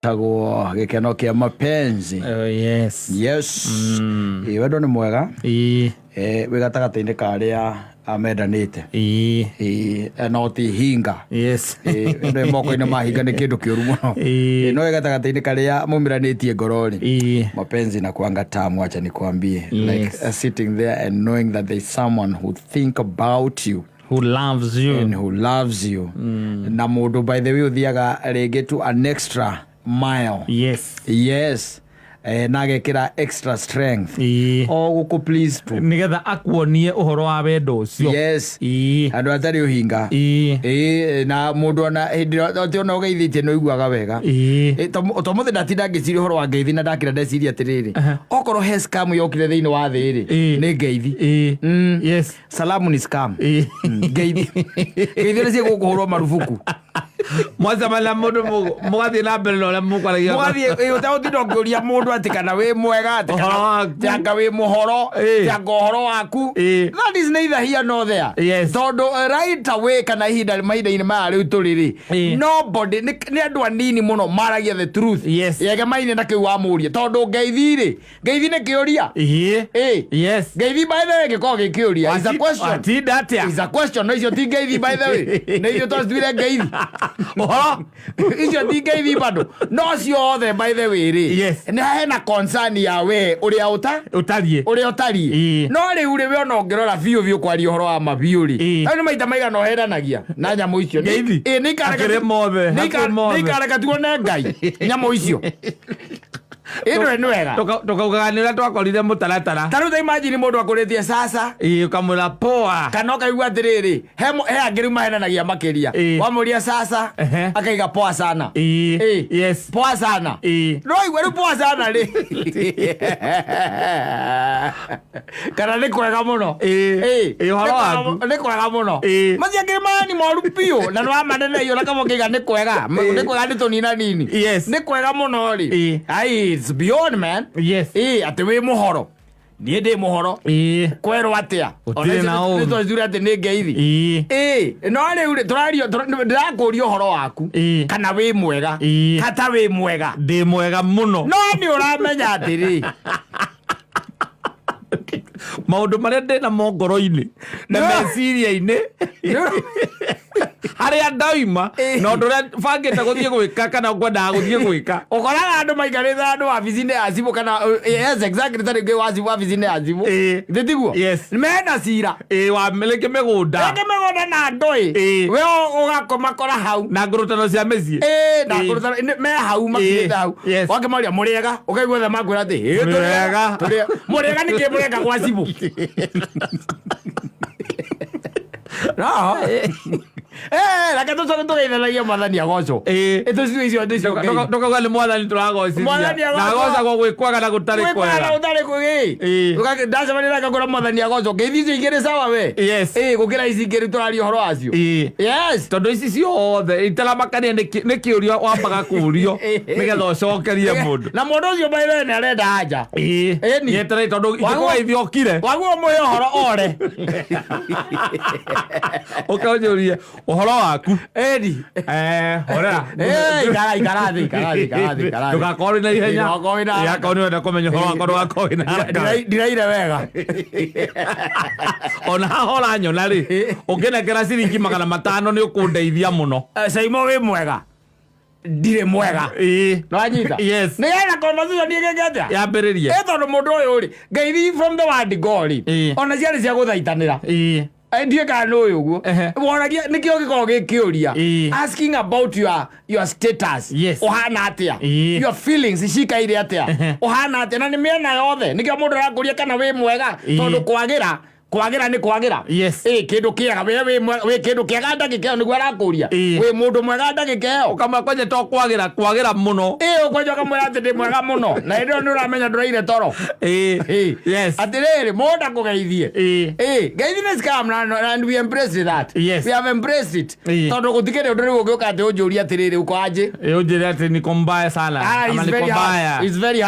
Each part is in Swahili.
Tago gikeno kia mapenzi. Yes. Yes. Wendo ni mwega. Wigatagateini karia amendanite. No ti hinga. Yes. Wendo moko-ini mahinga ni kindu kiuru muno. No wigatagateini karia mumiranitie ngorori. Mapenzi na kuanga tamu, acha nikwambie. Like sitting there and knowing that there's someone who think about you, who loves you and who loves you. Na mundu by the way uthiaga rege to an extra mile. Yes. Nagekira extra strength. Guku please tu nigetha akuonie uhoro wa wendo ucio. Yes. Andu atari uhinga. Na mundu ona hindi ona ugeithitie no iguaga wega. Tomuthi ndatinda ngiciri uhoro wa ngeithi na ndakira ndeciria atiriri. Okoro he scam yokire thiini wa thiri ni ngeithi. Yes. Salamu ni scam. Ngeithi. Ngeithi ni cia gukuhurwo marufuku. Mwaza mala mundu mugathi na mbere no mukwaragia. Mugathi utautinda nguria mundu atikana wi mwega atikana wi muhoro tianga uhoro waku. That is neither here nor there. Yes. Tondu right away kana ihinda mahinda-ini maya riu turiri nobody ni andu anini muno maragia the truth. Yege maine na kiu amurie tondu ngeithi ni kiuria. Yes. Ngeithi by the way giko gikiuria is a question. Is a question. No, icio ti ngeithi by the way. Na icio twatwire ngeithi. Icio ti ngeithi bado. No ciothe by the way ri ni hena concern ya we uria utarie no riu ri we ona ongerora biu kwari uhoro wa mabiuri ni maita maiga no heranagia na nyamu icio ni kareka tuone ngai nyamu icio ino ni wega tukauganira twakorire mutaratara taru ta imagine mundu akuritie sasa ukamura poa kana kaigua atiriri he angiru mahenanagia makiria wamuria sasa akaiga poa sana. Yes. Poa sana. No igwe poa sana ri kana ni kwega muno. Uhoro waku ni kwega muno. Mazi angirima ni moru pio na no amanene iyo na kamo kiga ni kwega ni tunina nini. Ni kwega muno ri. Ai it's beyond man. Ati we muhoro ni ndi muhoro kwero atia ni twajura ati ni ngeithi no riu turario ndirakuria uhoro waku kana wi mwega kata wi mwega ndi mwega muno no ni uramenya atiri maundu maria ndina ngoro-ini na meciria-ini haria ndaima no nduria bangite guthie gwika kana ngwendaga guthie gwika ukoraga andu maikarite andu wabici-ini ya cimu kana yes exactly tari ngi wabici-ini ya cimu nditiguo mena cira wameleke migunda na ndui we ugakoma kora hau na ngurutano cia micii na ngurutano me hau makirite hau wakimaria muriega ukaigua tha makwira ati muriega ni kimurega gwa cimu no laka tu soko toka inalia mwathani agoco eto sio icio ndicio toka ni mwathani turagocithia na goca go gwikwaga na gutari kwega uka ndaca bani laka gora mwathani agoco ngeithi igire sawa we gukira ici igire turari horo acio tondu ici ciothe itara makania ni kiurio wambaga kurio nigetha ucokerie mundu na mundu ucio baile ni arenda aja ni etere tondu ikugeithio okire waguo moyo horo ore ukajuria uhoro waku hora ikarathi ndugakori na ihenya yakoni wenda kumenya uhoro wakwa ndugakori na ndiraire wega ona hora nyona ri unginekera ciringi 500 ni ukundeithia muno Saimo wi mwega ndire mwega no anyita ni yana conversation ni gegeta yambiririe tondu mundu uyu ri ngeithi from the word god ona ciari cia guthaitanira ndiye kana uyu uguo wonagia nikio giko gikiuria asking about your status uhana atia your feelings cikaire atia uhana atia na ni miena yothe nikio mundu arakuria kana wi mwega tondu kwagira ni kwagira kindu kiega we kindu kiega ndagikeo niguo arakuria we mundu mwega ndagikeo ukama kwenye to kwagira muno ukwenja kamwira ati ndi mwega muno na ndio ni uramenya nduraire toro atiriri mundu akugeithie ngeithi ni scam and we embrace that. We have embraced it tondu gutikire undu riu ugiuka ati unjuria atiriri uko aje unjuria ati niko mbaya sana ama niko mbaya. It's very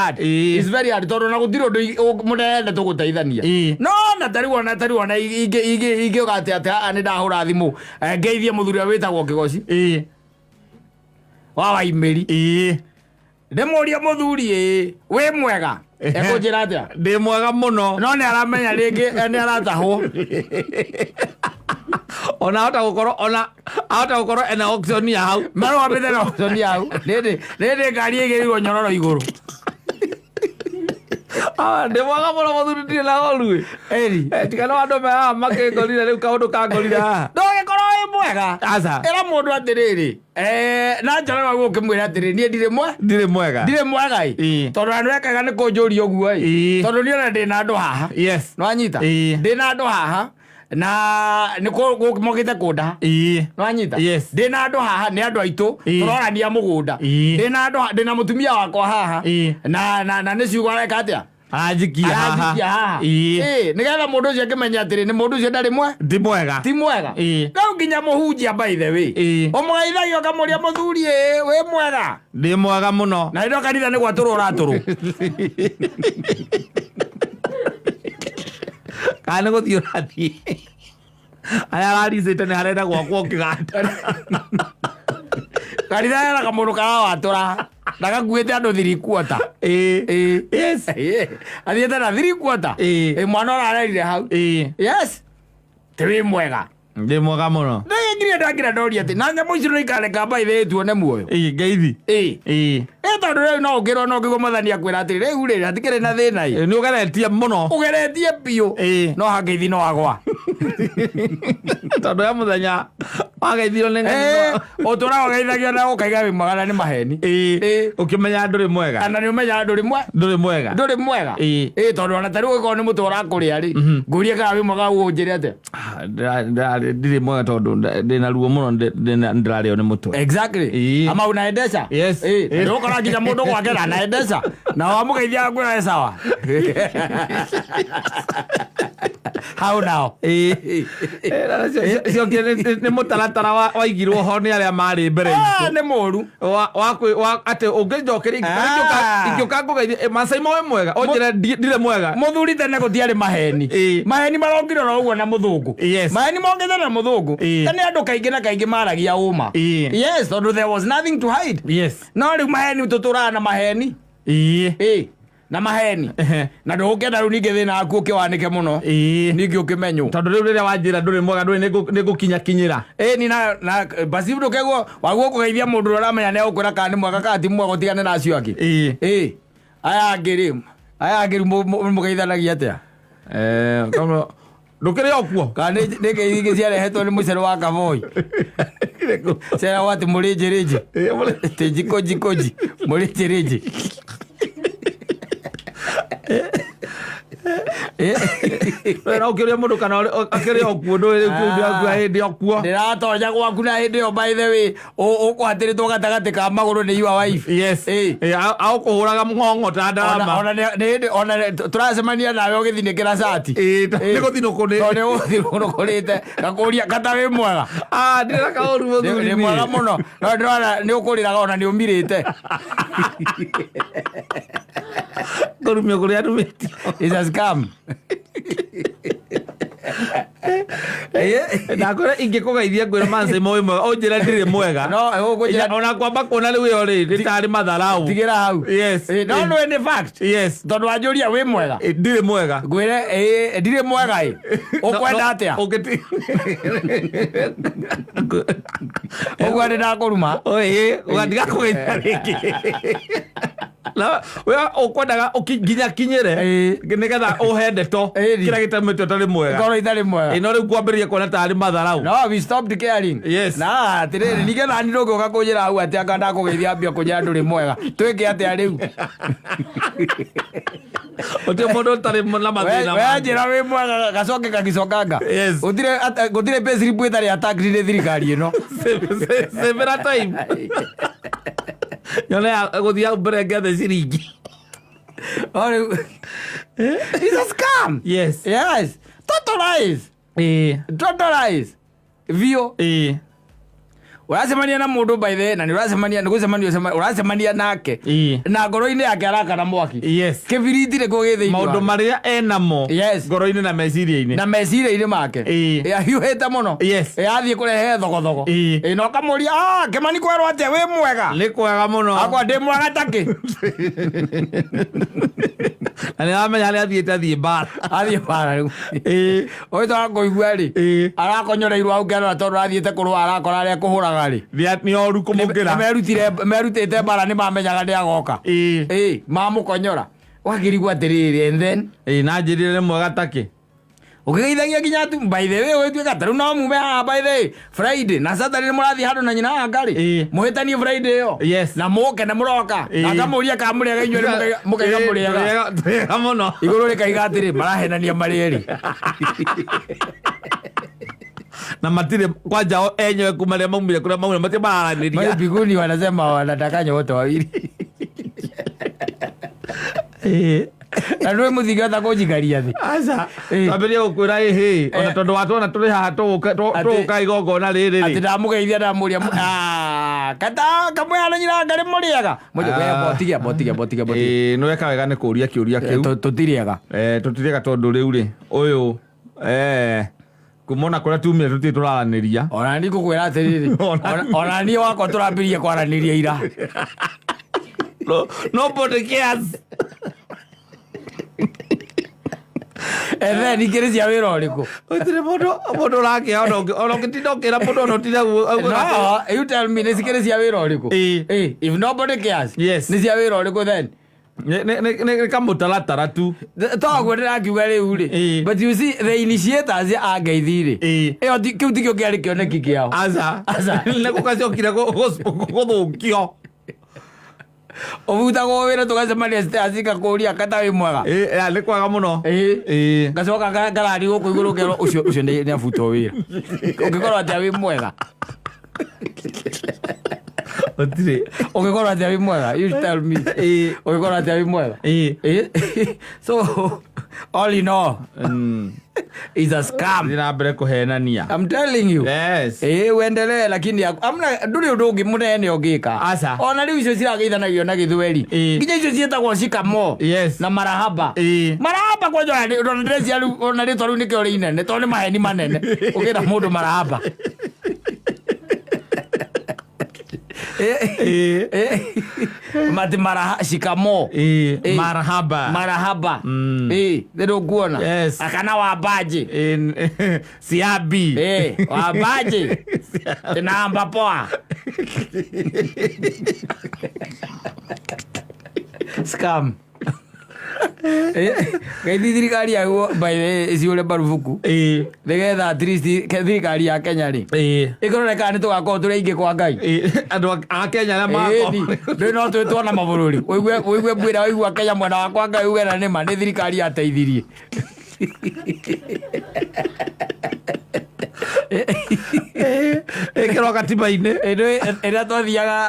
hard tondu na gutire undu munende tuguteithania no na tari wana ige ugate ati ni ndahura thimu ngeithie muthuri witagwo Kigoci wa Waimeri Ndemuria muthuri we mwega ekunjira atia ndi mwega muno no ni aramenya ringi ni aratahwo ona hota gukorwo ena auction ya hau marwa mbere na auction ya hau rende ngari igirirwo nyororo iguru ndi mwega muno muthuri ndire na goru eri tikana andu me makengorire riu kaundu kangorire haha ndogikorwo wi mwega aca era mundu atiriri na njara waguo ukimwira atiriri nie ndire mwega tondu andu ekaga ni kunjuria uguo tondu niona ndi na andu haha no anyita ndi na andu haha na ni mogite kunda no anyita ndi na andu haha ni andu aitu turorania mugunda ndi na mutumia wakwa haha na ni ciugo areka atia ajikia haha nigetha mundu ucio akimenya atiri ni mundu ucio ndari ti mwega no nginya muhunjia by the way umwaithagio kamuria muthuri wi mwega ndi mwega muno na ino kanitha ni gwaturu uraturu kana guthio rathi aya araricite ni harenda gwakwo ukigata kanitha era kamundu karawatura ndagakuite andu 3/4 yes athiete na 3/4 mwana urarerire hau yes tiwi mwega ndi mwega muno ngiria ndagira ndoria ati na nyamu icio ikareka baithe tuone muoyo ngeithi tondu riu no ukirwo no ngigwo mathani akwira atiri riu ri hatikiri na thina ni ugeretie muno ugeretie piu no hangeithi no agwa tondu ya muthenya wageithio ni ng'ano utura ugeithagio na ukaiga wi mwega ni maheni ukimenya nduri mwega kana ni umenya nduri mwega tondu ona tari ugikorwo ni mutu urakuria ri ngurie kana wi mwega unjire atia ndiri mwega tondu ndina ruo muno ndirario ni mutwe exactly ama unaendesha ndokora nginya mundu gwake na anaendesha na wamugeithia ngwira sawa how now cio ni mutaratara waigirwo ho ni aria mari mbere ni muru ati unginjokeria ingioka ngugeithia Masai moe mwega unjire ndire mwega muthuri tene gutiari maheni marongirwo uguo na muthungu maheni mongete na muthungu tene andu kaingi na kaingi maragia uma yes tondu there was nothing to hide no riu maheni tuturana na maheni na maheni na ndukenda riu ningi thina aku ukiwanike muno ningi ukimenyo tondu riu riria wanjira nduri mwega nduri nigukinya kinyira ni na basi ndukegwo waguo kugeithia mundu uramenya ne ukwira kana ni mwega kana ti mwega utigane na acio angi aya ngiri mugeithanagia atia kama ndukire okuo kana ni ngeithi ciarehetwo ni mucere wa Kavoi cera wati murinjiriji ti jikoji murinjiriji Wera ukiria mundu kana akiria okuo nduri kudia hindi okuo ndiratonya gwaku na hindi yo by the way ukuhatiritwo gatagati ka maguru ni your wife au kuhuraga ngongo ta ndama ona turacemania nawe ugithinikira cati ni guthinukuni tondu guthinukurite gakuria kata wi mwega ndira kauru muthuri ni mwega muno no ndirona ni ukuriraga ona ni umirite gorumio kuria ndumitio is a scam nakora ingikugeithia ngwira Masai moe mwega unjira ndiri mwega no ona kwamba kuona riu yo ri ritari matharau tigira hau no no in fact tondu wanjuria wi mwega ndiri mwega ngwire ndiri mwega ukwenda atia ugwande na kuruma ugandiga kugeithia ringi na we ukwendaga ukinya kinyire nigetha uhe ndeto kira gitamitwe tari mwega ngoro itari mwega no riu kwambiriria kuona tari matharau no we stopped caring na atiriri nigetha ni ndugiuka kunjira hau ati anga ndakugeithia ambia kunjira nduri mwega twike atia riu uti mundu tari na mathina we njira wi mwega gacoke gagicokanga gutire pay slip itari attacked ni thirikari ino severa time nyone guthia mbere ngethe ciringi it's a scam totalize vio Urasemania na mundu by the na ni urasemania ni gucemania urasemania nake na ngoro-ini yake arakana mwaki kibiriti ni kugithiini maundu maria enamo ngoro-ini na meciria-ini make ahiuhite muno athie kurehe thogothogo no kamuria Kimani kwerwo atia wi mwega ni kwega muno akwa ndi mwega taki na niramenya ni athie bara riu oyo twakuigua ri arakonyoreirwo au kena tondu athiite kurwara akora aria kuhuraga ri ni oru kumugira merutite bara ni mamenyaga ni agoka mamukonyora wakirigwa atiriri and then na njirire ni mwega taki ukigeithagia kinya tu by the way wetwe taru no mume by the way Friday na Saturday murathi handu na nyina ngari muhitanie Friday yo na muke na muroka na kamuria kamuriaga inyuĩ mukaiga muriaga muno iguru rikaiga atiri marahenania marieri na matire kwanja enyewe kumaria maumire kuria maumire matire mararaniria mali biguni wanasema wanataka nyote wawili na nwe muthiga ta kujikaria thi aca twambirie gukwira ona tondu watwona turi haha tuguka igongona riri ati ndamugeithia ndamuria kata kamwana nyina ngari muriaga botigia no weka wega ni kuria kiuria kiu tutiriaga tondu riu ri uyu kumona kuria tumire tuti turaraniria ona ni kukwira atiriri ona ni wako turambirie kwaraniria ira nobody cares ni kire cia wira uriku utire mundu rake ona ngitinda ukira mundu no tira you tell me ni kire cia wira uriku if nobody cares ni cia wira uriku then ne kamutaratara tu twaguo ndirakiuga riu ri but you see the initiators a ngeithi ri iyo kiu tikio kiari kioneki kiao aca ne gukaciokire guthukio ovutagwo wira tugacemania acika kuria kata wi mwega ni kwaga muno ngacoka ngarari guku iguru ngero ucio ni abuto wira ungikorwo atia wi mwega ungikorwo atia wi mwega you tell me ungikorwo atia wi mwega so all in all is a scam ndinambere kuhenania I'm telling you wendelee lakini amna nduri undu ungi munene ungika ona riu icio cirageithanagio na githweri nginya icio cietagwo shikamo na marahaba kwanja ndresi aru ona ritwa riu nikio ri inene tondu ni maheni manene ugira mundu marahaba mati shikamo marahaba ndio kuona akana wabaje siabi wabaje namba poa scam gaithi thirikari yaguo by iciure barubuku nigetha at least thirikari ya Kenya ri ikororeka ni tugakorwo turi ingi kwa Ngai andu a Kenya na mako ndi no twitwo na mabururi uigue bwira waigua Kenya mwena wa kwa Ngai uge na ni ma ni thirikari yateithirie ikirwa katiba-ini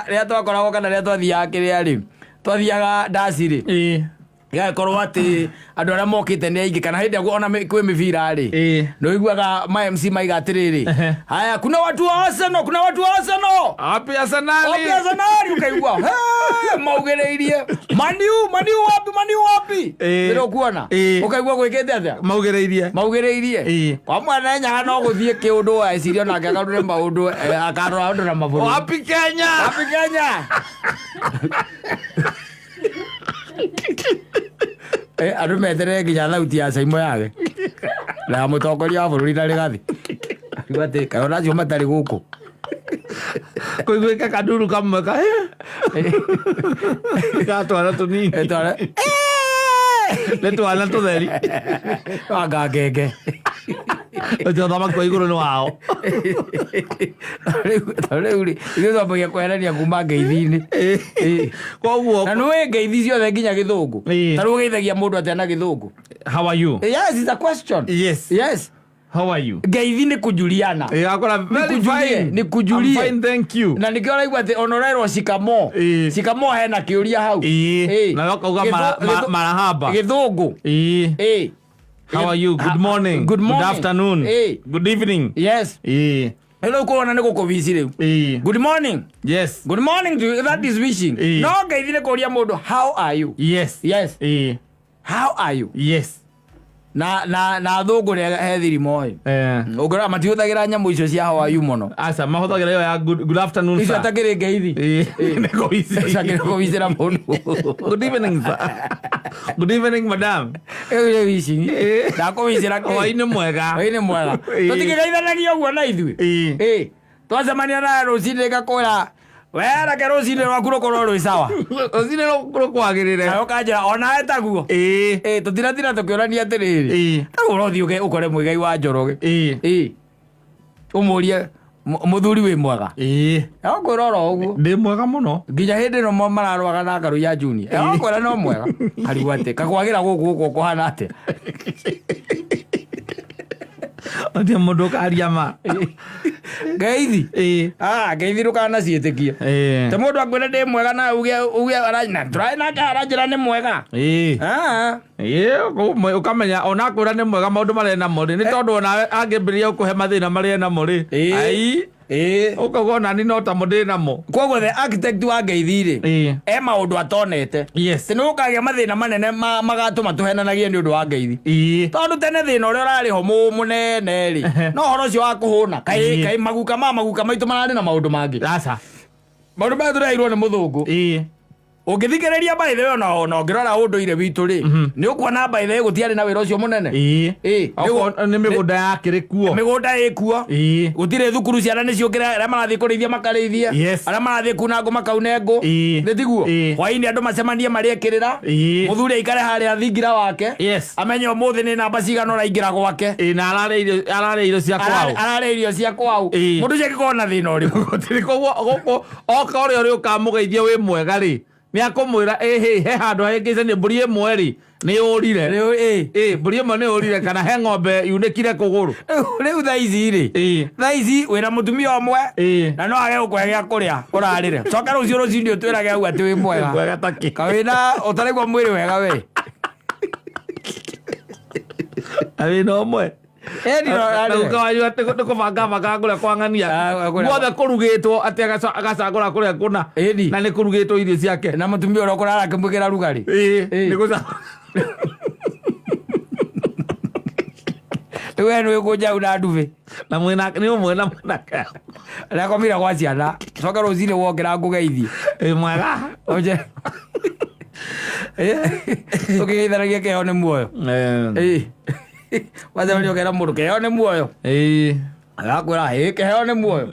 ria twakoragwo kana ria twathiaga kiria ri twathiaga ndasi ri igakorwo ati andu aria mokite ni aingi kana hindi ona kwi mibira ri no iguaga ma MC maiga atiriri haya kuna watu wa Arsenal happy Arsenal ukaigua maugereirie mani wapi ndio kuona ukaigua gwikete atia maugereirie kwa mwana nyaga no guthie kiundu wa ecirio nake akarure maundu akarora undu na maburu happy Kenya andu meterere nginya thauti ya caimo yake na mutongoria wa bururi ndari gathi ati kana cio matari guku kuiguika kaduru kamwe gatwara tunini nä twana tå theri wanga ngenge å thamaki wa igå rå nä wao rä u rä ithuä twambagia kweherania kuma ngeithi-inä koguo na nä ngeithi ciothe nginya gä thå ngå tarä u geithagia må ndå atä na gä thå ngå how are you yes it's a question yes how are you ngeithi nä kujuliana ni kujulie I'm fine thank you na nikio raigua ati onorairwo shikamo hena kiuria hau na wakauga marahaba githungu how are you good morning good afternoon good evening yes hello ko na ne ko visi leo good morning yes good morning to you. That is wishing no ngeithire kuria mundu how are you yes how are you yes na thugure he thirimo ugura matihuthagira nyamu icio cia how are you muno asa mahuthagira yo ya good afternoon sir icio takire ngeithi neko visi sakire ko visi ra mundu good evening sir good evening madam ewe wishing da ko visi ra ko ine mwega tutigeithanagia uguo na ithui twacemania na rucini ngakora wera ke rucini rwaku rukorwo rwi sawa rucini rukwagirire nayo kanjira ona etaguo tutirathira tukiorania atiriri urothi ukore mwigai wa Njoroge umurie muthuri wi mwega akwirora uguo ndi mwega muno nginya hindi no mararwaga na ngaru ya junior akwira no mwega hariu ate kakwagira guku kuhana ate Ati mundu karia ma ngeithi ngeithi rukana cietikie te mundu akwira ndi mwega na uge aranyina try na arajira ni mwega ukamenya ona kwira ni mwega maundu mari na muri ni tondu ona angimbiria kuhe mathina mari na muri ukagona ni no ta mundi namo koguo the architect wa ngeithi maundu atonete tinukagia mathina manene magatuma tuhenanagie ni undu wa ngeithi tondu tene thina uria urari ho munene ri no horo cio wa kuhuna kai maguka maitu marari na maundu mangi asa maundu ma turairwo ni muthungu ungithikiriria by the way no ngirora unduire witu ri ni ukuona by the way gutiari na wira ucio munene ni migunda yakiri kuo migunda ikuo gutire thukuru ciana ni ciokira ara marathi kurithia makarithia ara marathi kuna ngo makaune ngo ni tiguo hwaini andu macemanie mariekirira muthuri aikare hari athingira wake amenye umuthi ni namba cigana uraingira gwake na arare irio cia kwao mundu cekikona thina uriku gutiri koguo oka uria uri ukamugeithia wi mwega ri ni akumwira he handu hengise ni mburi imwe ri ni urire mburi imwe ni urire kana he ng'ombe yunekire kuguru riu thaici wina mutumia umwe na no age gukuhe gia kuria urarire coka rucio rucini utwirage au ati wi mwega kawina utaregwa mwiri wega we awina umwe ukawajua nikubanga kuria kwang'ania guothe kurugitwo ati agacagura kuria kuna na ni kurugitwo irio ciake na mutumia uria kurara akimwikira rugari we ni kunjau na nduvi na mwina ni umwe na mwanake na komira kwa ciana coka rucini wokira ngugeithie mwega oje tukigeithanagia keho ni muoyo wathani ukera mundu keho ni muoyo agakwira keho ni muoyo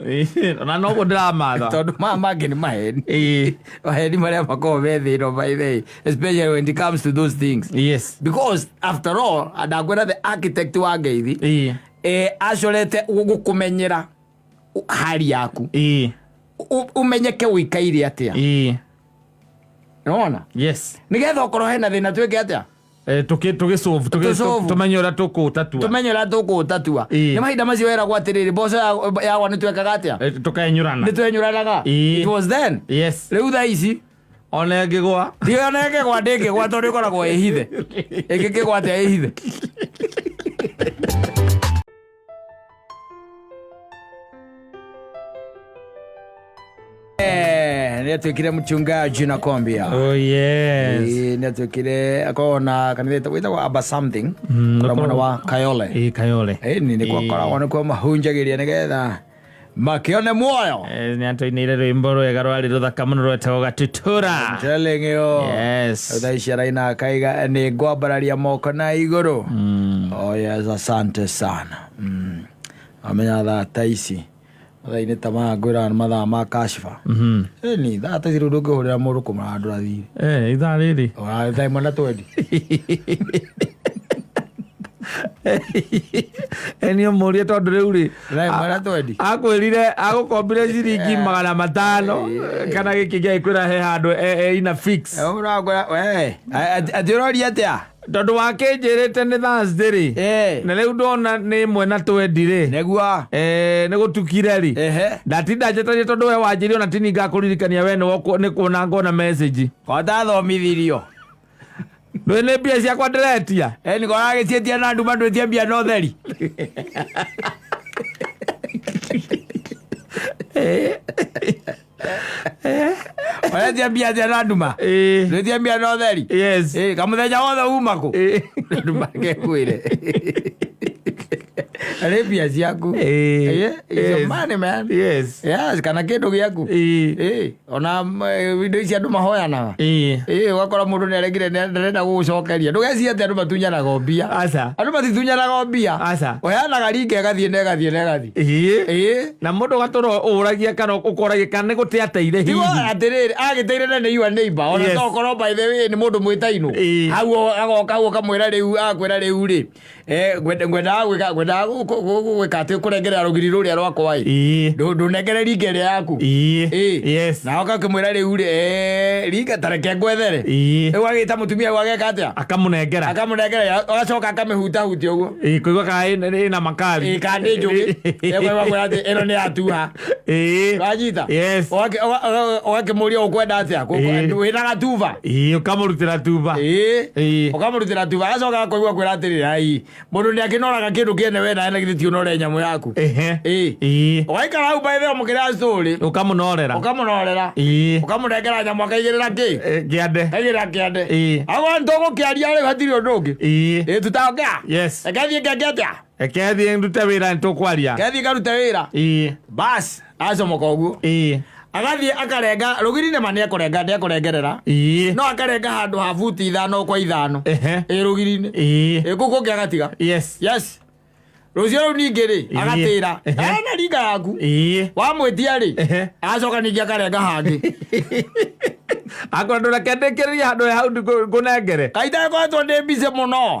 na no ndiramatha tondu mangi ni maheni maheni maria makoragwo me thina by the way, especially when it comes to those things because after all ndakwira the architect wa ngeithi acorete gukumenyera hali yaku umenyeke wikaire atia nona nigetha ukorwo hena thina twike atia tumenye uria tukutatua ni mahinda macio weragwo atiriri mboco yagwa ni twekaga atia tukenyurana ni twenyuranaga it was then riu thaa ici ona ngigwa ndingigwa tondu ikoragwo ihithe ingikigwa atia ihithe niatuikire mchungaji nakwambia niatuikire akona kanitha witagwo aba something kuna mwana wa Kayole ni kwakoragwo nikuo mahunjagiria nigetha makione muoyo ni antoinire rwimbo rwega rwari ruthaka muno rwetagwo Gatutura telling you thaicii araina kaiga ni ngwambararia moko na iguru asante sana amenya thata ici thaini ta magwira mathaa ma kashifa ni thata ici rundu ngihurira mundu kumarandura thiri ithaa riri thaa imwe na 20 enio murie tondu riu ri akwirire agukombire ciringi 500 kana giki giakwira he handu ina fix ati uroria atia tondu wakinjirite ni Thursday ri na riu ndona ni 1:20 ri neguo ni gutukire ri ndatinda njetarie tondu we wanjirie ona tini ngakuririkania we ni kuona ngona message kota thomithirio Ndwene mbia ciakwa ndiretia niko ragicietia na nduma ndwetia mbia no theri Oya tiambia tena nduma. Nĩ tiambia no theri. Yes. Kamuthenya wothe uma ku. Nduma ngekwire. Arabia ciaku. It's money man. Yes. Yes, kana kindu giaku. Ona video ici andu mahoyanaga. Ugakora mundu ni aregire ndarenda gucokeria. Ndugeci ati andu matunyanaga mbia. Aca. Andu matitunyanaga mbia. Aca. Oyanaga ringa gathie. Na mundu gatoro uragia kana ukoragia kana ni gutia ateire hihi. Tigo atiriri agiteire ne your neighbor. Ona tokoro by the way ni mundu mwitainu. Hau agoka kamwira riu akwira riu ri. Ngwenda gwika ati kurengerera rugiri ruria rwakwa ndunengere ringa ria yaku. Yes. Na ukakimwira riu ri ringa tareke ngwethere. Riu agita mutumia wageka atia akamunengera agacoka akamihuta huti uguo kuigua kai na makali kandi njugi egwa gwira ati eno ni atuha wajita. Yes. Ugakimuria ukwenda atia wina gatuva ukamurutira tuva ukamurutira tuva agacoka akuigua kwira atiri ai mundu ni akinoraga kindu kiene we na githiti unore nyamu yaku ugaikara hau by the way mukira story ukamunorera ukamurengera nyamu akaigirira ki kiande agwa ntogo kiaria ri hatiri undu ungi tutaongea. Yes. Ekathie ngengete ekathie ndute wira ntukwaria kathie karute wira bas acomoka uguo agathie akarenga rugiri-inĩ ma nĩ ekũrengerera no akarenga handũ ha buti 5 kwa 5 rugiri-inĩ kũkũ kĩ agatiga. Yes. Rũcio rũu ningĩ rĩ agatĩra na ringa yaku wamwĩtia rĩ agacoka ningĩ akarenga hangĩ akora ndũrekendĩkĩrĩria handũ hau ngũnengere kaita ĩkoretwo ndĩ mbice mũno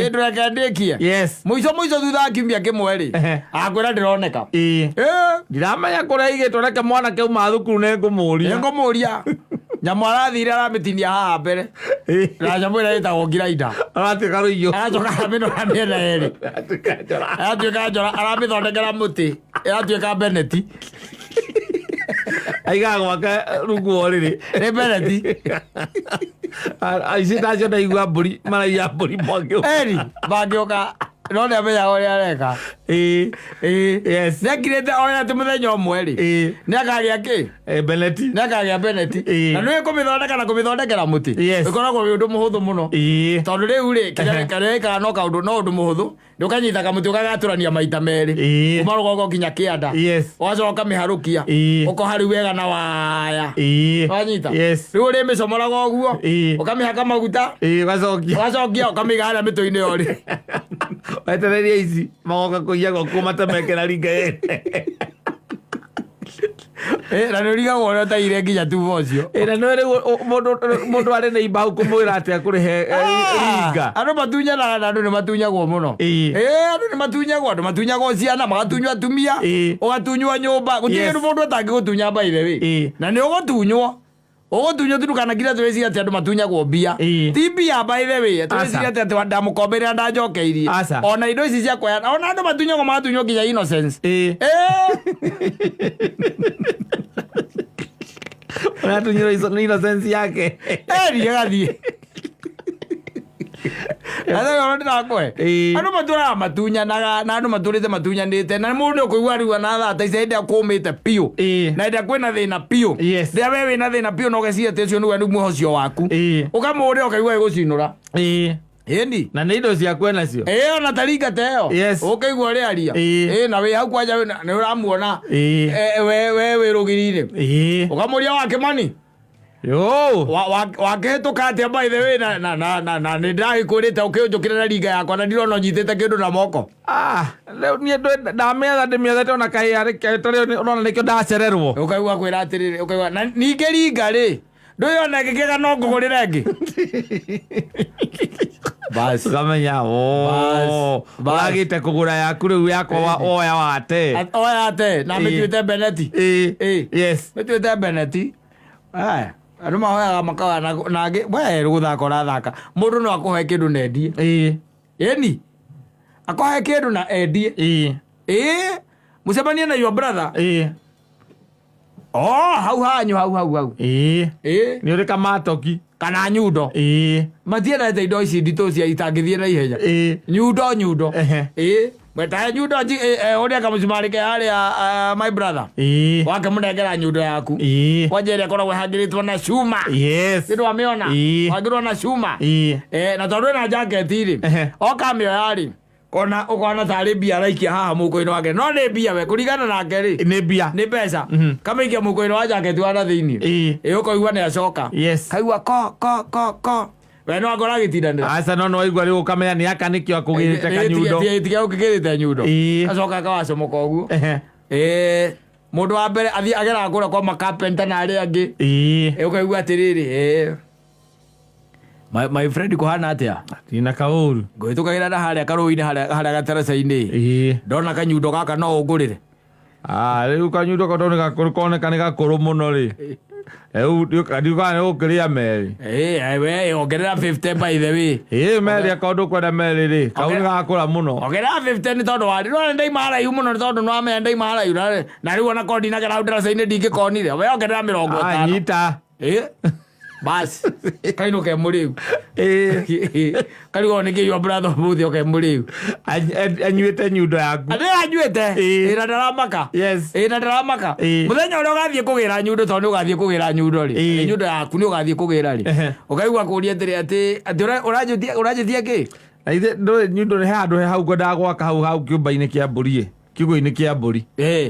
ndũrekendĩkie mũico thutha wa kiumia kĩmwe rĩ akwĩra ndĩroneka ndiramenya kũrĩa igĩtwo reke mwana kĩauma thukuru nĩngũmũria nyamũ arathire aramĩtinia haha mbere na nyamũ ĩrĩa ĩtagwo ngirainda aratuĩka rũiyũ aracoka aramĩnora mĩena yerĩ aratuĩka njora aramĩthondekera mũtĩ ĩratuĩka beneti aigaga gwaka rungu rĩrĩ nĩ beneti aici tacio ndaigua mbũri maraia mbũri mangĩũka no nĩ amenyaga ũrĩa areka. Yes. Nĩakirĩte oya atĩ mũthenya ũmwe rĩ nĩakagĩa kĩ beneti nĩakagĩa beneti na nĩ kũmĩthondeka na kũmĩthondekera mũtĩ ĩkoragwo wĩ ũndũ mũhũthũ mũno tondũ rĩu rĩ kĩrĩa ĩkaga no ũndũ mũhũthũ ndũkanyita kamũtĩ ũgagatũrania maita merĩ kuma rũgongo nginya kĩanda ũgacoka ũkamĩharũkia ũkoha rĩu wega na waya wanyita rĩu ũrĩmĩcomoraga ũguo ũkamĩhaka maguta ũgacokia ũkamĩiga harĩa mĩtũ-inĩ yorĩ wetereria ici magoka kũiya gwaku matemekera ringa na nĩ ũrigagwo ũrĩa ũtaire nginya tuba ũcio na nĩ mũndũ arĩ na imba hau kũmwĩra atĩ akũrĩhe ringa. Andũ matunyanaga na andũ nĩ matunyagwo mũno andũ nĩ matunyagwo ciana magatunywo atumia ũgatunywo nyũmba gũtirĩ kĩndũ mũndũ atangĩgũtunya by the way na nĩ ũgũtunywo tutukana kira tweciria ati andu matunyagwo mbia ti mbia by the way tweciria ati ndamũkomberera ndanjokeirie ona indo ici cia kweana ona andu matunyagwo magatunywo nginya innocence unatunywo innocence yake gathie Ada ndakwe andu matũraga matunyanaga na andu matũrĩte matunyanĩte na mũndũ ũkũigua rĩu na thaa ta ici hĩndĩ akũmĩte piũ na hĩndĩ kwĩna thĩna piũ rĩrĩa we wĩna thĩna piũ na ũgeciria atĩ ũcio nĩwe muocio waku ũkamũrĩa ũkaigua gĩgũcinũra ĩni na nĩ indo ciaku enacio ona taringa ta ĩyo ũkaigua ũrĩa aria na wĩ hau kwanja nĩ ũramuona we wĩ rũgiri-inĩ ũkamũria wake mani wakĩhĩtũka atĩa by the way na nĩ ndagĩkwĩrĩte ũkĩnjũkĩrĩra ringa yakwa na ndirona ũnyitĩte kĩndũ na moko rĩu niĩ ndĩmĩethete ona kahĩa ũrona nĩkĩo ndacererwo ũkaigua kwĩra atĩrĩrĩ ũkaigua na ningĩ ringa rĩ ndũyona gĩkĩga no ngũgũrĩre ĩngĩ ukamenya ũragĩte kũgũra yaku rĩu yakwa oya wate na mĩtuĩte beneti mĩtuĩte beneti andũ mahoyaga makaga nangĩ we gũthaka ũrathaka mũndũ no akũhe kĩndũ na endie ĩni akũhe kĩndũ na endie mũcemanie na your brother hau hanyu hau ni uri kamatoki kana nyundo matiendete indo ici nditũ cia itangĩthiĩ na ihenya nyundo mwetahe nyundo ũrĩa kamũcumarĩ ke harĩa my brother wake mũnengera nyundo yaku kwanja ĩrĩa ĩkoragwo ĩhangĩrĩtwo na cuma nĩ wamĩona wangĩrwo na cuma na tondũ ĩna jaketi-rĩ okamĩoya-rĩ ukona tarĩ mbia araikia haha mũko-inĩ wake no nĩ mbia we kũringana nake rĩ nĩ mbeca kamĩikia mũko-inĩ wa jaketi wa na thĩinĩ ũkaigua nĩ acoka kaigua ko we no akora agĩtindanĩra aca no waigua rĩu ũkamenya nĩ aka nĩkĩo akũgĩrĩte kanyundo tiga ũkĩgĩrĩte nyundo acoka akawacomoka ũguo mũndũ wa mbere athiĩ ageraga kũrĩa kwa makapenta na arĩa angĩ ũkaigua atĩrĩrĩ my friend kuhana atĩa tina kaũru ngũhĩtũkagĩra na harĩa karũĩ-inĩ harĩa gataraca-inĩ ndona kanyundo gaka no ũngũrĩre rĩu kanyundo gatonĩ koneka nĩ gakũrũ mũno rĩ ndiũkaga nĩ gũkĩrĩa merĩ we ongerera 50 by the way merĩ akaũndũ kwenda merĩ rĩ kau nĩ gakũra mũno ongerera 50 nĩ tondũ warĩ no ndaima haraihu mũno nĩ tondũ nĩ wamenya ndaima haraihu na rĩu ona kondi nagera hau ndaraca-inĩ ndingĩkonire we ongerera 50 nyita bas kaino ke mũrĩu karigo nĩ kĩyua brother mũthĩ oke mũrĩu anyuĩte nyundo yaku anyuĩte na ndaramaka na ndaramaka mũthenya ũrĩa ũgathiĩ kũgĩra nyundo tondũ ũgathiĩ kũgĩra nyundo rĩ nyundo yaku nĩ ũgathiĩ kũgĩra rĩ ũkaigua kũria atĩ ũranjĩtia kĩ na ithe nyundo nĩ handũ he hau kwendaga gwaka hau kĩũmba-inĩ kĩa mbũri kiugo-inĩ kĩa mbũri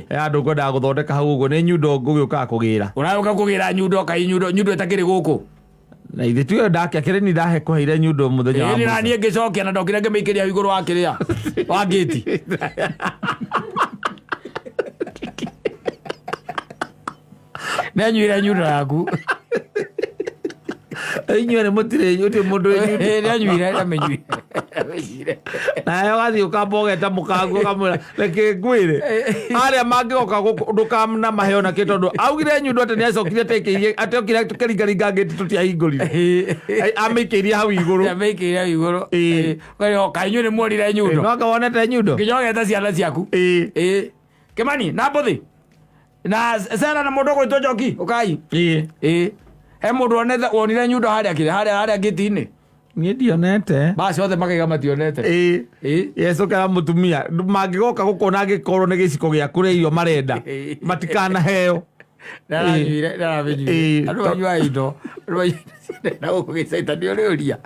andũ kwendaga gũthondeka hau ũguo nĩ nyundo ngũgĩũkaga kũgĩra ũragĩũka kũgĩra nyundo kai nyundo ĩtakĩrĩ gũkũ na ithe tuyo ndake kĩrĩ ni ndahe kũheire nyundo mũthenya wa mũthenya na niĩ ngĩcokia na ndokire ngĩmĩikĩria hau igũrũ wa kĩrĩa wa ngĩti nĩanyuire nyundo yaku inyuĩ nĩ mũtirĩ mũndũ nĩanyuire amĩnyuire nayo gathiĩ ũkamba ũgeta mũkangu ũkamwĩra reke ngwĩre arĩa mangĩgoka ndũkamna maheo na kĩ tondũ augire nyundo atĩ nĩacokire atĩ okire tũkĩringaringa ngĩti tũtiahingũrire amĩikĩirie hau igũrũ kaĩ inyuĩ nĩ muonire nyundo no anga wonete nyundo nginya ũgeta ciana ciaku Kĩmani na Mbũthĩ na Sera na mũndũ ũgwĩtwo Njoki ũkai he mũndũ wonire nyundo harĩa ngĩti-inĩ niĩ ndionete basi othe makaiga mationete yecokera mũtumia mangĩgoka gũkona angĩkorwo nĩ gĩciko gĩa kũrĩa irio marenda matikanaheo andũ banyua indo na gũkũ gĩcaita nĩ ũrĩũria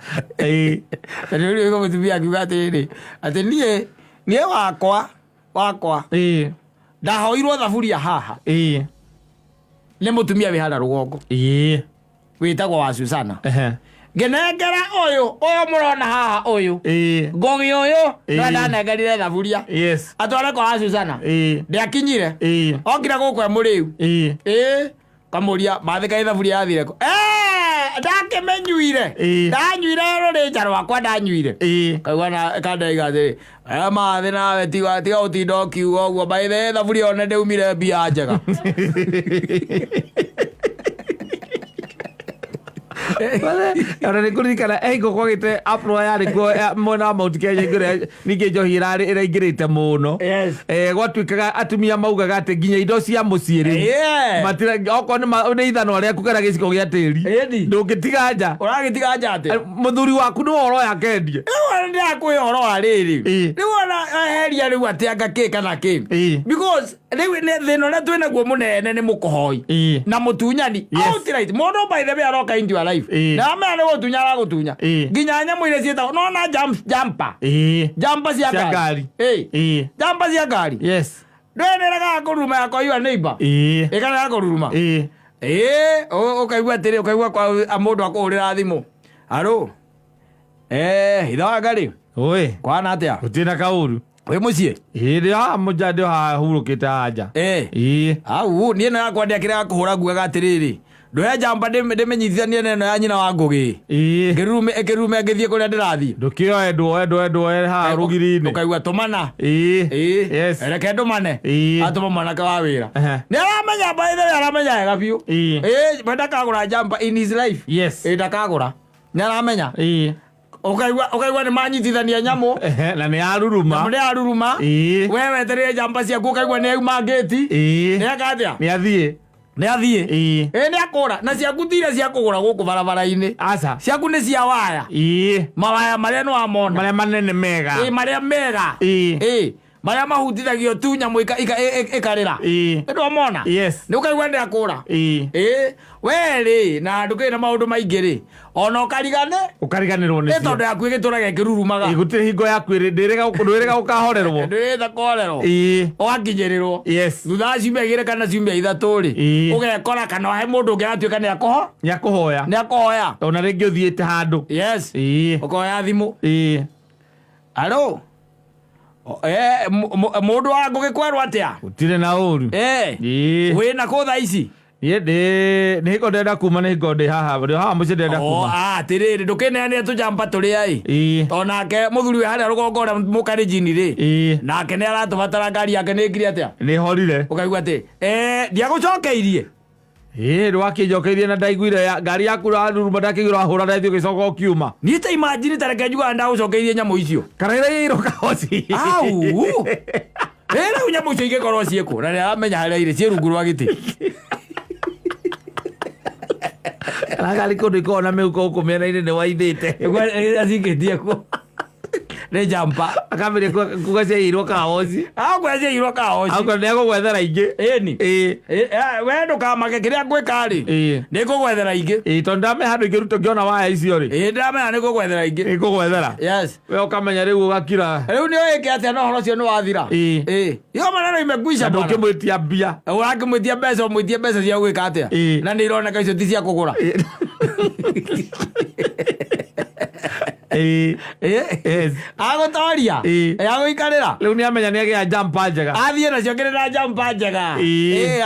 na nĩ ũrĩũria mũtumia akiuga atĩrĩ atĩ niĩ wakwa ndahoirwo thaburia haha nĩ mũtumia wĩ harĩa rũgongo wĩtagwo wa Susana ngenengera ũyũ mũrona haha ũyũ ngũgĩ ũyũ no ndanengerire thaburia atware kwa wa Susana ndĩakinyire okire gũkũ mũrĩu kamũria mathĩka thaburia yathire kũ ndakĩmenyuire ndanyuire rũrĩnja rwakwa ndanyuire kaigua na kandaiga atĩrĩ mathĩ nawe tiga ũtinda ũkiuga ũguo maithe thaburia one ndĩumire mbia njega ona nĩ kũririkana ngũkũ gĩte apro yarĩ kuo mwena wa Mount Kenya ningĩ njohi ĩraingĩrĩte mũno gwatuĩkaga atumia maugaga atĩ nginya indo cia mũciĩ rĩ okorwo nĩ ithano rĩaku kana gĩciko gĩa tĩri ndũngĩtiga nja ũragĩtiga nja atĩ mũthuri waku nĩ ũhoro yakendie rĩu ndĩrakwĩ ũhoro wa rĩrĩ rĩu ona eheria rĩu atĩ anga kĩ kana kĩ because rĩu thĩna ũrĩa twĩ naguo mũnene nĩ mũkũhoi na mũtunyani outright mũndũ by the way aroka into your life na amenya nĩ gũtunya aragũtunya nginya nyamũ iria ciĩtagwo nona jampa cia ngari jampa cia ngari ndweneraga kũruruma yakwa your neighbor ĩkanega kũruruma ũkaigua atĩrĩ ũkaigua kwa mũndũ akũhũrĩra thimũ alo hitha wa ngari kwana atĩa ũtina kaũru wĩ mũciĩ hĩndĩ haha mũnja haha hurũkĩte nja au niĩ no yakwa ndĩakĩrega kũhũra nguaga atĩrĩrĩ ndũhe njamba ndĩmenyithithanie neno ya nyina wa ngũgĩ ĩkĩrume ngĩthiĩ kũrĩa ndĩrathiĩ ndũkĩoe ndwoe haha rũgiri-inĩ ũkaigua tũmana reke ndũmane atũma mwanake wa wĩra nĩ aramenya baithe aramenya wega biũ we ndakagũra njamba in his life ndakagũra nĩ aramenya ũkaigua nĩ manyitithania nyamũ na nĩ aruruma we wetereire njamba ciaku ũkaigua nĩ auma ngĩti nĩ aka atĩa nĩ athiĩ nä athiä nä akåra na ciaku tire cia kå gå ra gå kå barabara-inä aca ciaku nä cia waya mawaya marä a nä wamona marä a manene mega marä a mega marä a mahutithagio tu nyamå ĩkarä ra nä ndwamona nä å kaigua ndä akå ra werä na ndå kä na maå ndå maingä rä ona å kariganä rwo nä tondå yaku ä gä tå rage kä rurumaga gå tirä hingo yaku ndwä rä ga gå kahorerwo ndwä rä korerwo ågakinyä rä rwo thutha wa ciumia igä rä kana ciumia ithatå rä å gekora kana he må ndå å ngä agatuä ka nä akå hoya ona rä ngä å thiä te handå å koya thimå alå må ndå wa ngå gä kwerwo atä a gå tirä na å ru wä na kå tha ici nä hingo ndenda kuma nä hingo ndä haha må ciä ndenda kuma atä rä rä ndå kä neanä tå jampa tå rä a tonake må thuri we harä a rå gongo rä a må karä njini rä nake nä aratå batara ngari yake nä ngiri atä a nä horire å kaigua atä ndiagå cokeirie rä wakä njokeirie na ndaiguire ngari yaku raruruma ndakä igå rahå ra ndethiä å gä coka å kiuma niä ta imajini tareke njugaga ndagå cokeirie nyamå icio kana ira irå kahoci au rä u nyamå icio igä korwo ciä kå na nä aramenya harä a irä ciä rungu rwa gä tä ngari kå ndå ikorwo na mä huko gå kå mä ena-inä nä waithä te acingä tie kuo nä jampa akamä ria kuga ciairwo kahoci akwa ciairwo kahoci akwa nä agå gwethera ingä we ndå kamake kä rä a ngwä ka rä nä ngå gwethera ingä tondå ndame handå ingä ruto ngä ona waya icio rä ndamenya nä ngå gwethera ingä nä ngå gwethera we å kamenya rä u å gakira rä u nä å ä kä atä a no horo cio nä wathira yo maneno imekuisha ndå kä mwä tia mbia å mwä tia mbeca å mwä tie mbeca cia gå gä ka atä a na nä ironeka icio ti cia kå gå ra agå toria agå ikarä ra rä u nä amenya nä agä a jampa njega athiä nacio kä rä na jampa njega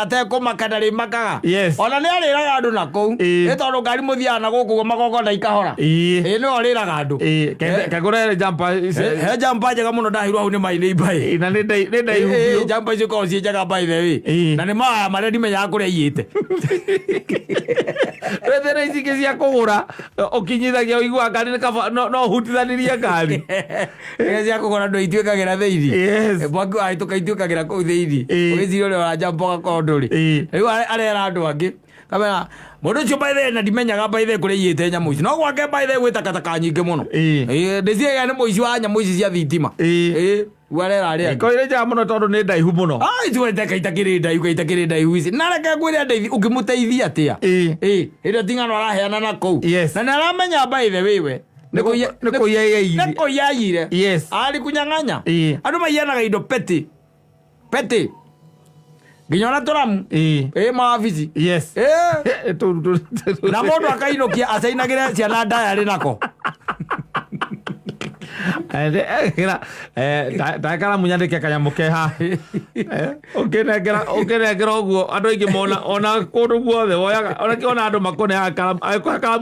atekå maka ndarä makaga ona nä arä raga andå na kå u nä tondå ngari må thiaga na gå kå magongona ikahora nä o rä raga andå kegå rere jampa he jampa njega må no ndahirwo hau nä mainä imbaä na nä ndaihu jampa icio korwo ciä njega mbaithe na nä mawaya marä a ndimenyaga kå rä a iä te wethera ici ingä cia kå gå ra å kinyithagia å igua ngari no hutithanä ngari cia kå gå ra ndå ituä kagä ra thä ini mwaku ahätå ka ituä kagä ra kå u thä ini å gä ciria å rä a jampa gakorwo ndå rä rä u arera andå angä kamera må ndå å cio mbaithe na ndimenyaga mbaithe kå rä a iä te nyamå ici no gwake mbaithe gwä takataka nyingä må no ndä ciega nä må ici wa nyamå ici cia thitima arera arä koire njega må no tondå nä ndaihu må no tueteka itakä rä ndaihu itakä rä ndaihu ici na reke ngwä re andeithi å ngä må teithia atä a hä ndä ä ting'ano araheana na kå u na nä aramenya mbaithe wä we nä kå yaire arä kunyang'anya andå maianaga indo peti nginya ona tå ramu mawabici na må ndå akainå kia acainagä re ciana ndayarä nako ndakara munyandä ke kanyamå ke ha å kä nengera å guo andå aingä mona ona kå ndå guothe woyaga ona kä ona andå makoneaga karamu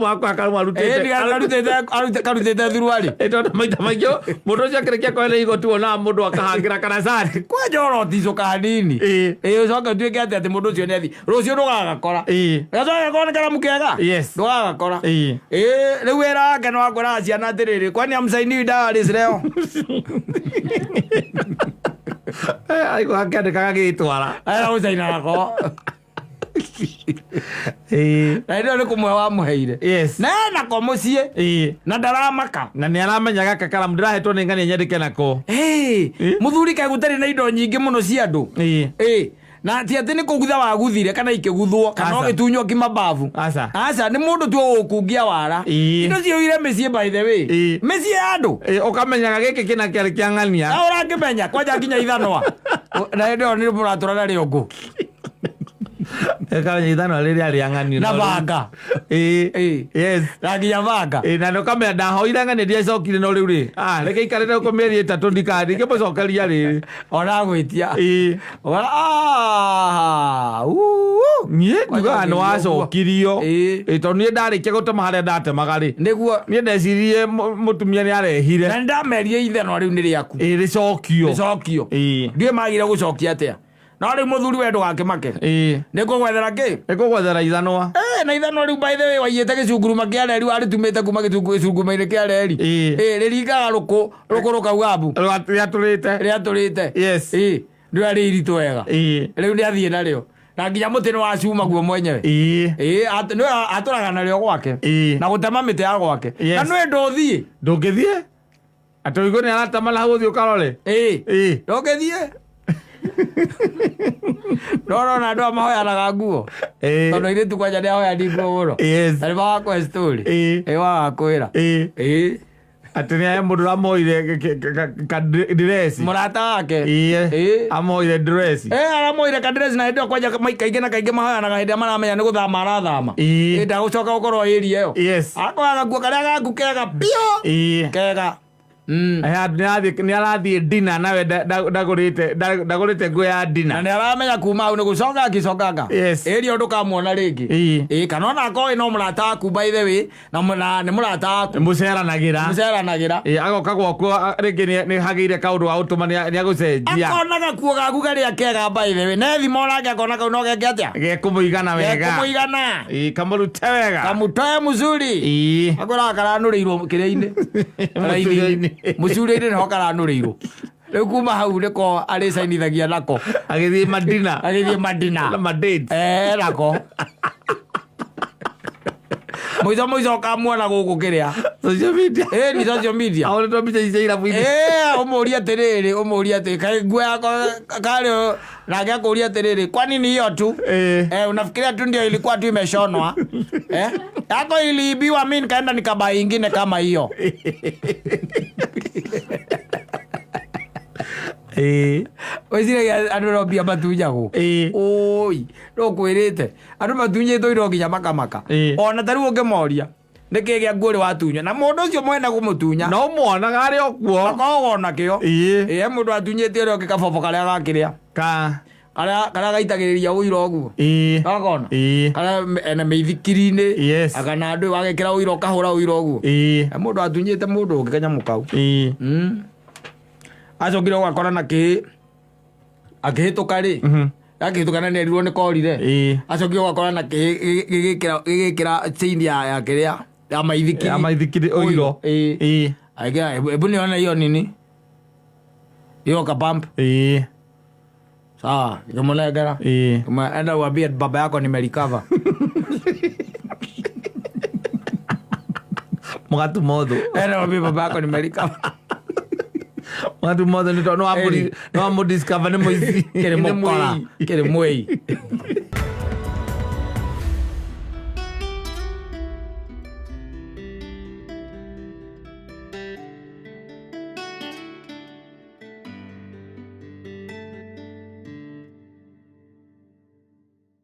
akwa karamu arutä te thuruarä tondå maita maingä må ndå å cio akä rä kia kwene igoti wonaga må ndå akahangä ra kana cati kwanja oroticå kanini å coke tuä ke atä atä må ndå å cio nä athi rå cio ndå gagakora gacogekorwo nä karamu kega ndå gagakora rä u wä ra wake nä wakwäraga ciana atä rä rä kwani amsaini daris leo aiko akĩandĩka gagĩtwara gũcaina gako na ĩno nĩ kũmwe wamũheire na nako mũciĩ na ndaramaka na nĩ aramenya gaka karamu ndĩrahetwo nĩ ng'ania nyandĩke nako mũthuri kaĩ gũtarĩ na indo nyingĩ mũno cia andũ na ti atä nä kå gutha waguthire kana ikä guthwo kana å gä tunywo kimababu aca nä må ndå tu å gå kungia wara indo ciåire mä ciä by the way mä ciä ya andå å kamenyaga gä kä kä na kä arä kä ang'ania na å rangä menya kwanja nginya ithanwa na ndä nä må ratå ra rä å ngå kamenya ithanwa rä rä arä ang'ania na banga na nginya banga na nä å kamenya ndahoire ng'ania ndiacokire no rä u rä reke ikarä re kå mä eri ä tatå ndikandä må cokeria rä rä ona gwä tia niä ndugaga nä wacokirio tondå niä ndarä kia gå tema harä a ndatemaga rä niä ndecirie må tumia nä arehire na ndamerie ithanwa rä u nä rä aku rä cokio ndiä magire gå cokia atä a no rä u må thuri we ndå gakä make nä kå gwethera kä nä kå gwethera ithanwa na ithanwa rä u baithe wä waiyä te gä cunguruma kä areri arä tumä te kuma gä cunguruma-inä kä areri rä ringaga rå kå rå kaugambu rä atå rä te rä atå rä te rä arä iritå wega rä u nä athiä narä o na nginya muti ni wacuma guo mwenyewe no aturaga na rĩo gwake na gũtema mĩtĩ ya gwake na nĩ ndũthiĩ ndũngĩthiĩ atũigũ nĩ aratama na hau ũthiĩ ũkarore ndũngĩthiĩ na andũ amahoyanaga nguo tondũ airĩtu kwanja nĩ ahoyani nguo mũno na nĩ magakũhe story wagakwĩra atĩ nĩ aya mũndũ ramoire kadiresi mũrata wake amoire diresi aramoire kadiresi na hĩndĩ ĩyo kwanja kaingĩ na kaingĩ mahoyanaga hĩndĩ ĩrĩa maramenya nĩ gũthama arathama ndagũcoka gũkorwo ĩria ĩyo akoyaga nguo karĩa gaku kega biũ kega nĩ arathiĩ ndina nawe ndagũrĩte nguo ya ndina na nĩ aramenya kuma hau nĩ gũcoka akĩcokanga ĩria ndũkamuona rĩngĩ kana ona akorwo no mũrata waku by the way na nĩ mũrata waku mũceranagĩra agoka gwakuo rĩngĩ nĩ hagĩire kaũndũ wa gũtũma nĩ agũcenjia akona gakuo gaku karĩa kega by the way ne thimo nake akona kau no geke atĩa gekũmũigana wega kamũrute wega kamũtoe mũcuri akoraga karanũrĩirwo kĩrĩa-inĩ mũcuri-inĩ nĩho karanũrĩirwo rĩu kuma hau nĩko arĩcainithagia nako agĩthiĩ madina nako mũico ũkamuona gũkũ kĩrĩa ni social media ũmũria atĩrĩrĩ kaĩ nguo yako karĩ nake akũria atĩrĩrĩ kwani ni hiyo tu unafikiria tu ndio ilikuwa tu imeshonwa yako iliibiwa mimi nikaenda nikabai ingine kama hiyo wĩciragia andũ robia matunyagwo oi ndũkwĩrĩte andũ matunyĩtwo indo nginya makamaka ona tarĩu ũngĩmoria nĩkĩ gĩa nguo rĩ watunywo na mũndũ ũcio mwene kũmũtunya no mwonaga arĩ o kuo akoragwo nakĩo mũndũ atunyĩte ũrĩa ũngĩ kabobo karĩa gakĩrĩa karĩa gaitagĩrĩria ũira ũguo akona karĩa ena meithikiri-inĩ akana andũ wagĩkĩra ũira ũkahũra ũira ũguo mũndũ atunyĩte mũndũ ũngĩ kanyamũ kau acokire ũgakora na akĩhĩtũka rĩ akĩhĩtũka na nĩerirwo nĩ korire acokire ũgakora na gĩgĩkĩra chain ya kĩrĩa ya maithikiri ũiro ebu nĩona hiyo nini hiyo kapamp sawa ikĩmũnengera enda uambie baba yako nimerecover mũgatuma ũthũ enda uambie baba yako nimerecover watu mothe no amudiscover nĩ mũici kĩrĩ mũkora kĩrĩ mwĩi